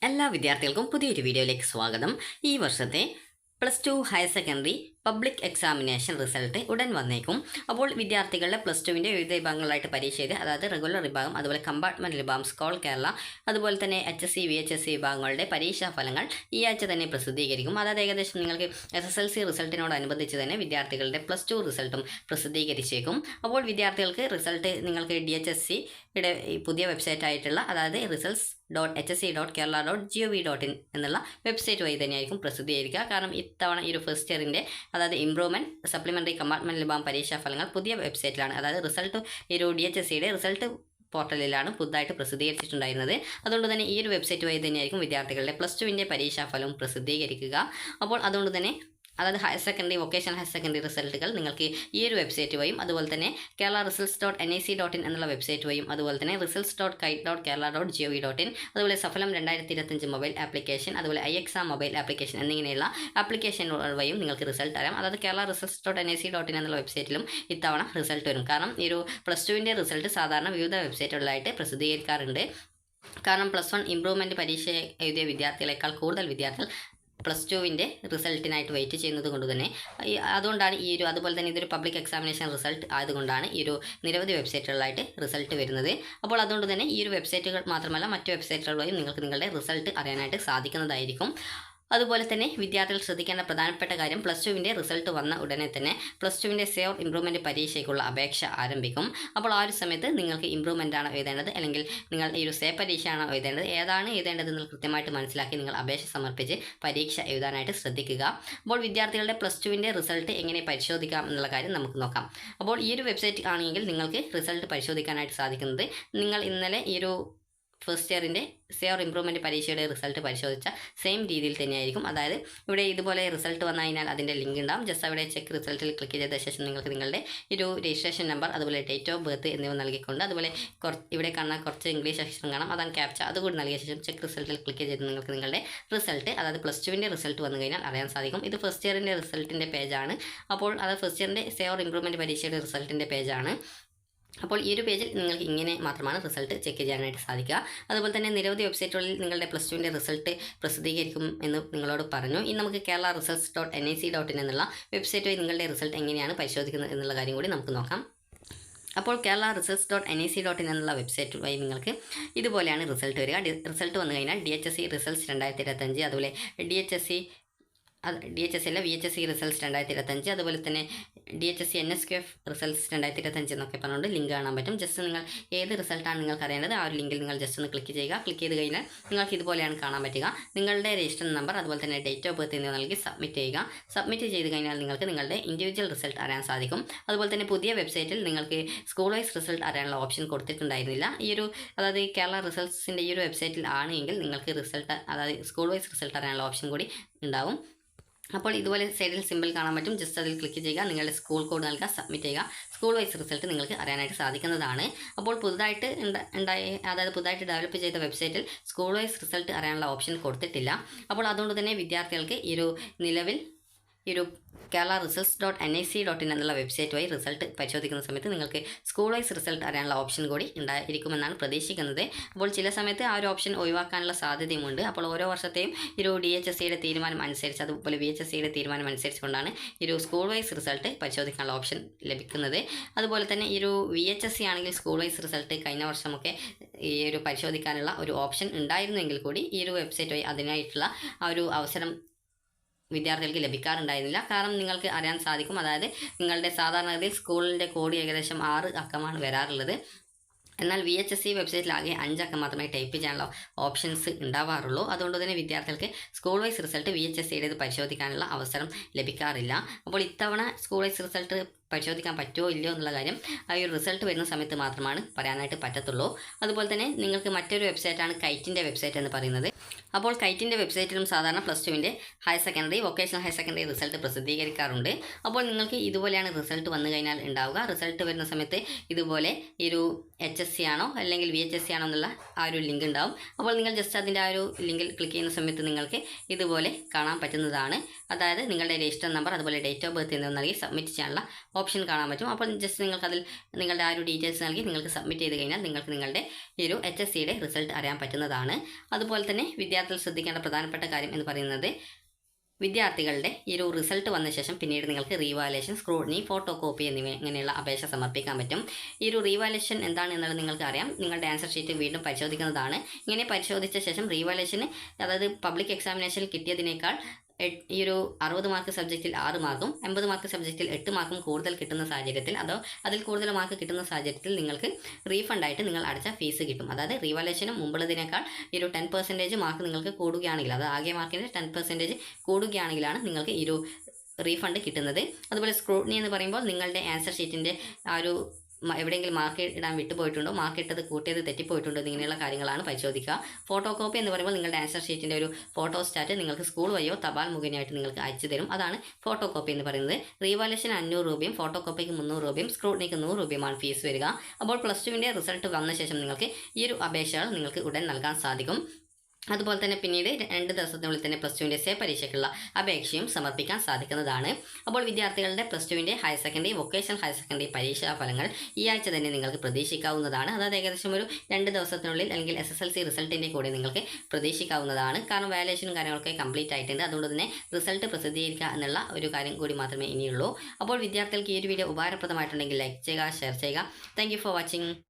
എല്ലാ വിദ്യാർത്ഥികൾക്കും പുതിയൊരു വീഡിയോയിലേക്ക് സ്വാഗതം. ഈ വർഷത്തെ +2 higher secondary public examination result ഉടൻ വന്നേക്കും. അപ്പോൾ വിദ്യാർത്ഥികളുടെ +2വിൻ്റെ വിവിധ വിഭാഗങ്ങളായിട്ട് പരീക്ഷ ചെയ്ത്, അതായത് റെഗുലർ വിഭാഗം, അതുപോലെ കമ്പാർട്ട്മെൻറ്റ് വിഭാഗം, സ്കോൾ കേരള, അതുപോലെ തന്നെ HSC VHSC വിഭാഗങ്ങളുടെ പരീക്ഷാ ഫലങ്ങൾ ഈ ആഴ്ച തന്നെ പ്രസിദ്ധീകരിക്കും. അതായത് ഏകദേശം നിങ്ങൾക്ക് SSLC റിസൾട്ടിനോടനുബന്ധിച്ച് തന്നെ വിദ്യാർത്ഥികളുടെ +2 റിസൾട്ടും പ്രസിദ്ധീകരിച്ചേക്കും. അപ്പോൾ വിദ്യാർത്ഥികൾക്ക് റിസൾട്ട് നിങ്ങൾക്ക് DHSCയുടെ പുതിയ വെബ്സൈറ്റ് ആയിട്ടുള്ള, അതായത് results.hsc.kerala.gov.in എന്നുള്ള വെബ്സൈറ്റ് വഴി തന്നെയായിരിക്കും പ്രസിദ്ധീകരിക്കുക. കാരണം ഇത്തവണ ഈ ഒരു ഫസ്റ്റ് ഇയറിൻ്റെ, അതായത് ഇംപ്രൂവ്മെൻറ്റ് സപ്ലിമെൻ്ററി കമ്പാർട്ട്മെൻറ്റ് വിഭാഗം പരീക്ഷാ ഫലങ്ങൾ പുതിയ വെബ്സൈറ്റിലാണ്, അതായത് റിസൾട്ട് ഈ ഒരു DHSCയുടെ റിസൾട്ട് പോർട്ടലിലാണ് പുതുതായിട്ട് പ്രസിദ്ധീകരിച്ചിട്ടുണ്ടായിരുന്നത്. അതുകൊണ്ട് തന്നെ ഈ ഒരു വെബ്സൈറ്റ് വഴി തന്നെയായിരിക്കും വിദ്യാർത്ഥികളുടെ +2വിൻ്റെ പരീക്ഷാഫലവും പ്രസിദ്ധീകരിക്കുക. അപ്പോൾ അതുകൊണ്ട് തന്നെ അതായത് higher secondary, vocational higher secondary റിസൾട്ടുകൾ നിങ്ങൾക്ക് ഈ ഒരു വെബ്സൈറ്റ് വഴിയും, അതുപോലെ തന്നെ കേരള results.nic.in എന്നുള്ള വെബ്സൈറ്റ് വഴിയും, അതുപോലെ തന്നെ results.kite.kerala.gov.in, അതുപോലെ സഫലം 2025 മൊബൈൽ ആപ്ലിക്കേഷൻ, അതുപോലെ iExam മൊബൈൽ ആപ്ലിക്കേഷൻ എന്നിങ്ങനെയുള്ള ആപ്ലിക്കേഷനുകൾ വഴിയും നിങ്ങൾക്ക് റിസൾട്ട് അറിയാം. അതായത് കേരള results.nic.in എന്നുള്ള വെബ്സൈറ്റിലും ഇത്തവണ റിസൾട്ട് വരും. കാരണം ഈ ഒരു +2വിൻ്റെ റിസൾട്ട് സാധാരണ വിവിധ വെബ്സൈറ്റുകളിലായിട്ട് പ്രസിദ്ധീകരിക്കാറുണ്ട്. കാരണം +1 ഇംപ്രൂവ്മെൻറ്റ് പരീക്ഷ എഴുതിയ വിദ്യാർത്ഥികളെക്കാൾ കൂടുതൽ വിദ്യാർത്ഥികൾ +2വിൻ്റെ റിസൾട്ടിനായിട്ട് വെയിറ്റ് ചെയ്യുന്നത് കൊണ്ട് തന്നെ അതുകൊണ്ടാണ് ഈ ഒരു, അതുപോലെ തന്നെ ഇതൊരു പബ്ലിക് എക്സാമിനേഷൻ റിസൾട്ട് ആയതുകൊണ്ടാണ് ഈ ഒരു നിരവധി വെബ്സൈറ്റുകളിലായിട്ട് റിസൾട്ട് വരുന്നത്. അപ്പോൾ അതുകൊണ്ട് തന്നെ ഈ ഒരു വെബ്സൈറ്റുകൾ മാത്രമല്ല മറ്റു വെബ്സൈറ്റുകൾ വഴിയും നിങ്ങൾക്ക് നിങ്ങളുടെ റിസൾട്ട് അറിയാനായിട്ട് സാധിക്കുന്നതായിരിക്കും. അതുപോലെ തന്നെ വിദ്യാർത്ഥികൾ ശ്രദ്ധിക്കേണ്ട പ്രധാനപ്പെട്ട കാര്യം, +2വിൻ്റെ റിസൾട്ട് വന്ന ഉടനെ തന്നെ +2വിൻ്റെ സേവ് ഇംപ്രൂവ്മെൻറ്റ് പരീക്ഷയ്ക്കുള്ള അപേക്ഷ ആരംഭിക്കും. അപ്പോൾ ആ ഒരു സമയത്ത് നിങ്ങൾക്ക് ഇംപ്രൂവ്മെൻ്റ് ആണോ എഴുതേണ്ടത്, അല്ലെങ്കിൽ നിങ്ങൾ ഈ ഒരു സേവ് പരീക്ഷയാണോ എഴുതേണ്ടത്, ഏതാണ് എഴുതേണ്ടതെന്ന് കൃത്യമായിട്ട് മനസ്സിലാക്കി നിങ്ങൾ അപേക്ഷ സമർപ്പിച്ച് പരീക്ഷ എഴുതാനായിട്ട് ശ്രദ്ധിക്കുക. അപ്പോൾ വിദ്യാർത്ഥികളുടെ +2വിൻ്റെ റിസൾട്ട് എങ്ങനെ പരിശോധിക്കാം എന്നുള്ള കാര്യം നമുക്ക് നോക്കാം. അപ്പോൾ ഈ ഒരു വെബ്സൈറ്റ് ആണെങ്കിൽ നിങ്ങൾക്ക് റിസൾട്ട് പരിശോധിക്കാനായിട്ട് സാധിക്കുന്നത്, നിങ്ങൾ ഇന്നലെ ഈ ഒരു ഫസ്റ്റ് ഇയറിൻ്റെ സേവ് ഇംപ്രൂവ്മെൻറ്റ് പരീക്ഷയുടെ റിസൾട്ട് പരിശോധിച്ച സെയിം രീതിയിൽ തന്നെയായിരിക്കും. അതായത് ഇവിടെ ഇതുപോലെ റിസൾട്ട് വന്നു കഴിഞ്ഞാൽ അതിൻ്റെ ലിങ്ക് ഉണ്ടാകും. ജസ്റ്റ് അവിടെ ചെക്ക് റിസൾട്ടിൽ ക്ലിക്ക് ചെയ്ത ശേഷം നിങ്ങൾക്ക് നിങ്ങളുടെ ഒരു രജിസ്ട്രേഷൻ നമ്പർ, അതുപോലെ ഡേറ്റ് ഓഫ് ബർത്ത് എന്നിവ നൽകിക്കൊണ്ട്, അതുപോലെ ഇവിടെ കാണാൻ കുറച്ച് ഇംഗ്ലീഷ് അക്ഷരം കാണാം, അതാണ് ക്യാപ്ച, അതുകൂടി നൽകിയ ശേഷം ചെക്ക് റിസൾട്ടിൽ ക്ലിക്ക് ചെയ്ത് നിങ്ങൾക്ക് നിങ്ങളുടെ റിസൾട്ട്, അതായത് +2വിൻ്റെ റിസൾട്ട് വന്നു കഴിഞ്ഞാൽ അറിയാൻ സാധിക്കും. ഇത് ഫസ്റ്റ് ഇയറിൻ്റെ റിസൾട്ടിൻ്റെ പേജാണ്. അപ്പോൾ അത് ഫസ്റ്റ് ഇയറിൻ്റെ സേവ് ഇംപ്രൂവ്മെൻറ്റ് പരീക്ഷയുടെ റിസൾട്ടിൻ്റെ പേജാണ്. അപ്പോൾ ഈ ഒരു പേജിൽ നിങ്ങൾക്ക് ഇങ്ങനെ മാത്രമാണ് റിസൾട്ട് ചെക്ക് ചെയ്യാനായിട്ട് സാധിക്കുക. അതുപോലെ തന്നെ നിരവധി വെബ്സൈറ്റുകളിൽ നിങ്ങളുടെ +2വിൻ്റെ റിസൾട്ട് പ്രസിദ്ധീകരിക്കും എന്ന് നിങ്ങളോട് പറഞ്ഞു. ഇനി നമുക്ക് കേരള results.nic.in എന്നുള്ള വെബ്സൈറ്റ് വഴി നിങ്ങളുടെ റിസൾട്ട് എങ്ങനെയാണ് പരിശോധിക്കുന്നത് എന്നുള്ള കാര്യം കൂടി നമുക്ക് നോക്കാം. അപ്പോൾ കേരള results.nic.in എന്നുള്ള വെബ്സൈറ്റ് വഴി നിങ്ങൾക്ക് ഇതുപോലെയാണ് റിസൾട്ട് വരിക. റിസൾട്ട് വന്നു കഴിഞ്ഞാൽ DHSC റിസൾട്ട്സ് 2025, അതുപോലെ DHSC അല്ല VHSC റിസൾട്ട്സ് 2025, അതുപോലെ തന്നെ DHSC NSQF റിസൾട്ട്സ് 2025 എന്നൊക്കെ പറഞ്ഞുകൊണ്ട് ലിങ്ക് കാണാൻ പറ്റും. ജസ്റ്റ് നിങ്ങൾ ഏത് റിസൾട്ടാണ് നിങ്ങൾക്ക് അറിയേണ്ടത് ആ ഒരു ലിങ്കിൽ നിങ്ങൾ ജസ്റ്റ് ഒന്ന് ക്ലിക്ക് ചെയ്യുക. ക്ലിക്ക് ചെയ്ത് കഴിഞ്ഞാൽ നിങ്ങൾക്ക് ഇതുപോലെയാണ് കാണാൻ പറ്റുക. നിങ്ങളുടെ രജിസ്റ്റർ നമ്പർ, അതുപോലെ തന്നെ ഡേറ്റ് ഓഫ് ബർത്ത് എന്നിവ നൽകി സബ്മിറ്റ് ചെയ്യുക. സബ്മിറ്റ് ചെയ്ത് കഴിഞ്ഞാൽ നിങ്ങൾക്ക് നിങ്ങളുടെ ഇൻഡിവിജ്വൽ റിസൾട്ട് അറിയാൻ സാധിക്കും. അതുപോലെ തന്നെ പുതിയ വെബ്സൈറ്റിൽ നിങ്ങൾക്ക് സ്കൂൾ വൈസ് റിസൾട്ട് അറിയാനുള്ള ഓപ്ഷൻ കൊടുത്തിട്ടുണ്ടായിരുന്നില്ല. ഈ ഒരു, അതായത് കേരള റിസൾട്ട്സിൻ്റെ ഈ ഒരു വെബ്സൈറ്റിൽ ആണെങ്കിൽ നിങ്ങൾക്ക് റിസൾട്ട്, അതായത് സ്കൂൾ വൈസ് റിസൾട്ട് അറിയാനുള്ള ഓപ്ഷൻ കൂടി ഉണ്ടാവും. അപ്പോൾ ഇതുപോലെ സൈഡിൽ സിമ്പിൾ കാണാൻ പറ്റും. ജസ്റ്റ് അതിൽ ക്ലിക്ക് ചെയ്യുക, നിങ്ങളുടെ സ്കൂൾ കോഡ് നൽകുക, സബ്മിറ്റ് ചെയ്യുക. സ്കൂൾ വൈസ് റിസൾട്ട് നിങ്ങൾക്ക് അറിയാനായിട്ട് സാധിക്കുന്നതാണ്. അപ്പോൾ പുതുതായിട്ട് പുതുതായിട്ട് ഡെവലപ്പ് ചെയ്ത വെബ്സൈറ്റിൽ സ്കൂൾ വൈസ് റിസൾട്ട് അറിയാനുള്ള ഓപ്ഷൻ കൊടുത്തിട്ടില്ല. അപ്പോൾ അതുകൊണ്ട് തന്നെ വിദ്യാർത്ഥികൾക്ക് ഈ ഒരു നിലവിൽ ഈ ഒരു കേരള results.nic.in എന്നുള്ള വെബ്സൈറ്റ് വഴി റിസൾട്ട് പരിശോധിക്കുന്ന സമയത്ത് നിങ്ങൾക്ക് സ്കൂൾ വൈസ് റിസൾട്ട് അറിയാനുള്ള ഓപ്ഷൻ കൂടി ഉണ്ടായിരിക്കുമെന്നാണ് പ്രതീക്ഷിക്കുന്നത്. അപ്പോൾ ചില സമയത്ത് ആ ഒരു ഓപ്ഷൻ ഒഴിവാക്കാനുള്ള സാധ്യതയുമുണ്ട്. അപ്പോൾ ഓരോ വർഷത്തെയും ഈ ഒരു DHSCയുടെ തീരുമാനം അനുസരിച്ച്, അതുപോലെ VHSCയുടെ തീരുമാനം അനുസരിച്ചുകൊണ്ടാണ് ഈ ഒരു സ്കൂൾ വൈസ് റിസൾട്ട് പരിശോധിക്കാനുള്ള ഓപ്ഷൻ ലഭിക്കുന്നത്. അതുപോലെ തന്നെ ഈ ഒരു VHSC ആണെങ്കിൽ സ്കൂൾ വൈസ് റിസൾട്ട് കഴിഞ്ഞ വർഷമൊക്കെ ഈ ഒരു പരിശോധിക്കാനുള്ള ഒരു ഓപ്ഷൻ ഉണ്ടായിരുന്നെങ്കിൽ കൂടി ഈ ഒരു വെബ്സൈറ്റ് വഴി അതിനായിട്ടുള്ള ആ ഒരു അവസരം വിദ്യാർത്ഥികൾക്ക് ലഭിക്കാറുണ്ടായിരുന്നില്ല. കാരണം നിങ്ങൾക്ക് അറിയാൻ സാധിക്കും, അതായത് നിങ്ങളുടെ സാധാരണഗതിയിൽ സ്കൂളിൻ്റെ കോഡ് ഏകദേശം 6 അക്കമാണ് വരാറുള്ളത്. എന്നാൽ VHSC വെബ്സൈറ്റിലാകെ 5 അക്കം മാത്രമേ ടൈപ്പ് ചെയ്യാനുള്ള ഓപ്ഷൻസ് ഉണ്ടാവാറുള്ളൂ. അതുകൊണ്ട് തന്നെ വിദ്യാർത്ഥികൾക്ക് സ്കൂൾ വൈസ് റിസൾട്ട് VHSCയുടേത് പരിശോധിക്കാനുള്ള അവസരം ലഭിക്കാറില്ല. അപ്പോൾ ഇത്തവണ സ്കൂൾ വൈസ് റിസൾട്ട് പരിശോധിക്കാൻ പറ്റുമോ ഇല്ലയോ എന്നുള്ള കാര്യം ആ ഒരു റിസൾട്ട് വരുന്ന സമയത്ത് മാത്രമാണ് പറയാനായിട്ട് പറ്റത്തുള്ളൂ. അതുപോലെ തന്നെ നിങ്ങൾക്ക് മറ്റൊരു വെബ്സൈറ്റാണ് കൈറ്റിൻ്റെ വെബ്സൈറ്റ് എന്ന് പറയുന്നത്. അപ്പോൾ കൈറ്റിൻ്റെ വെബ്സൈറ്റിലും സാധാരണ +2വിൻ്റെ higher secondary, vocational higher secondary result പ്രസിദ്ധീകരിക്കാറുണ്ട്. അപ്പോൾ നിങ്ങൾക്ക് ഇതുപോലെയാണ് റിസൾട്ട് വന്നു കഴിഞ്ഞാൽ ഉണ്ടാവുക. റിസൾട്ട് വരുന്ന സമയത്ത് ഇതുപോലെ ഈ ഒരു HSC ആണോ അല്ലെങ്കിൽ VHSC ആണോ എന്നുള്ള ആ ഒരു ലിങ്ക് ഉണ്ടാവും. അപ്പോൾ നിങ്ങൾ ജസ്റ്റ് അതിൻ്റെ ആ ഒരു ലിങ്കിൽ ക്ലിക്ക് ചെയ്യുന്ന സമയത്ത് നിങ്ങൾക്ക് ഇതുപോലെ കാണാൻ പറ്റുന്നതാണ്. അതായത് നിങ്ങളുടെ രജിസ്റ്റർ നമ്പർ, അതുപോലെ ഡേറ്റ് ഓഫ് ബർത്ത് എന്നിവ നൽകി സബ്മിറ്റ് ചെയ്യാനുള്ള ഓപ്ഷൻ കാണാൻ പറ്റും. അപ്പോൾ ജസ്റ്റ് നിങ്ങൾക്ക് അതിൽ നിങ്ങളുടെ ആ ഒരു ഡീറ്റെയിൽസ് നൽകി നിങ്ങൾക്ക് സബ്മിറ്റ് ചെയ്ത് കഴിഞ്ഞാൽ നിങ്ങൾക്ക് നിങ്ങളുടെ ഈ ഒരു HSCയുടെ റിസൾട്ട് അറിയാൻ പറ്റുന്നതാണ്. അതുപോലെ തന്നെ വിദ്യാർത്ഥി വിദ്യാർത്ഥികൾ ശ്രദ്ധിക്കേണ്ട പ്രധാനപ്പെട്ട കാര്യം എന്ന് പറയുന്നത് വിദ്യാർത്ഥികളുടെ ഈ ഒരു റിസൾട്ട് വന്ന ശേഷം പിന്നീട് നിങ്ങൾക്ക് റീവാലേഷൻ, സ്ക്രൂട്ടിനി, ഫോട്ടോ കോപ്പി എന്നിവ ഇങ്ങനെയുള്ള അപേക്ഷ സമർപ്പിക്കാൻ പറ്റും. ഈ ഒരു റീവാലേഷൻ എന്താണ് എന്നുള്ളത് നിങ്ങൾക്ക് അറിയാം. നിങ്ങളുടെ ആൻസർ ഷീറ്റ് വീണ്ടും പരിശോധിക്കുന്നതാണ്. ഇങ്ങനെ പരിശോധിച്ച ശേഷം റീവാലേഷന്, അതായത് പബ്ലിക് എക്സാമിനേഷനിൽ കിട്ടിയതിനേക്കാൾ ഈ ഒരു 60 മാർക്ക് സബ്ജക്റ്റിൽ 6 മാർക്കും 80 മാർക്ക് സബ്ജക്റ്റിൽ 8 മാർക്കും കൂടുതൽ കിട്ടുന്ന സാഹചര്യത്തിൽ, അതോ അതിൽ കൂടുതൽ മാർക്ക് കിട്ടുന്ന സാഹചര്യത്തിൽ നിങ്ങൾക്ക് റീഫണ്ടായിട്ട് നിങ്ങൾ അടച്ച ഫീസ് കിട്ടും. അതായത് റീവാലേഷന് മുമ്പുള്ളതിനേക്കാൾ ഈ ഒരു 10% മാർക്ക് നിങ്ങൾക്ക് കൂടുകയാണെങ്കിൽ, അത് ആകെ മാർക്കിൻ്റെ 10% കൂടുകയാണെങ്കിലാണ് നിങ്ങൾക്ക് ഈ ഒരു റീഫണ്ട് കിട്ടുന്നത്. അതുപോലെ സ്ക്രൂട്ടിനി എന്ന് പറയുമ്പോൾ നിങ്ങളുടെ ആൻസർ ഷീറ്റിൻ്റെ ആ ഒരു എവിടെയെങ്കിലും മാർക്ക് ഇടാൻ വിട്ടുപോയിട്ടുണ്ടോ, മാർക്ക് ഇട്ടത് കൂട്ടിയത് തെറ്റിപ്പോയിട്ടുണ്ടോ, ഇങ്ങനെയുള്ള കാര്യങ്ങളാണ് പരിശോധിക്കുക. ഫോട്ടോ കോപ്പി എന്ന് പറയുമ്പോൾ നിങ്ങളുടെ ആൻസർ ഷീറ്റിൻ്റെ ഒരു ഫോട്ടോ സ്റ്റാറ്റ് നിങ്ങൾക്ക് സ്കൂൾ വഴിയോ തപാൽ മുഖേനയായിട്ട് നിങ്ങൾക്ക് അയച്ചു തരും. അതാണ് ഫോട്ടോ കോപ്പി എന്ന് പറയുന്നത്. റീവാലേഷന് 500 രൂപയും ഫോട്ടോ കോപ്പിക്ക് 300 രൂപയും സ്ക്രൂട്ടിനിക്ക് 100 രൂപയുമാണ് ഫീസ് വരിക. അപ്പോൾ +2വിൻ്റെ റിസൾട്ട് വന്ന ശേഷം നിങ്ങൾക്ക് ഈ ഒരു അപേക്ഷകൾ നിങ്ങൾക്ക് ഉടൻ നൽകാൻ സാധിക്കും. അതുപോലെ തന്നെ പിന്നീട് 2 ദിവസത്തിനുള്ളിൽ തന്നെ +2വിൻ്റെ സേ പരീക്ഷയ്ക്കുള്ള അപേക്ഷയും സമർപ്പിക്കാൻ സാധിക്കുന്നതാണ്. അപ്പോൾ വിദ്യാർത്ഥികളുടെ +2വിൻ്റെ higher secondary, vocational higher secondary പരീക്ഷാ ഫലങ്ങൾ ഈ ആഴ്ച തന്നെ നിങ്ങൾക്ക് പ്രതീക്ഷിക്കാവുന്നതാണ്. അതായത് ഏകദേശം ഒരു 2 ദിവസത്തിനുള്ളിൽ, അല്ലെങ്കിൽ SSLC റിസൾട്ടിൻ്റെ കൂടെ നിങ്ങൾക്ക് പ്രതീക്ഷിക്കാവുന്നതാണ്. കാരണം വാല്യുവേഷനും കാര്യങ്ങളൊക്കെ കംപ്ലീറ്റ് ആയിട്ടുണ്ട്. അതുകൊണ്ട് തന്നെ റിസൾട്ട് പ്രസിദ്ധീകരിക്കുക എന്നുള്ള ഒരു കാര്യം കൂടി മാത്രമേ ഇനിയുള്ളൂ. അപ്പോൾ വിദ്യാർത്ഥികൾക്ക് ഈ ഒരു വീഡിയോ ഉപകാരപ്രദമായിട്ടുണ്ടെങ്കിൽ ലൈക്ക് ചെയ്യുക, ഷെയർ ചെയ്യുക. Thank you for watching.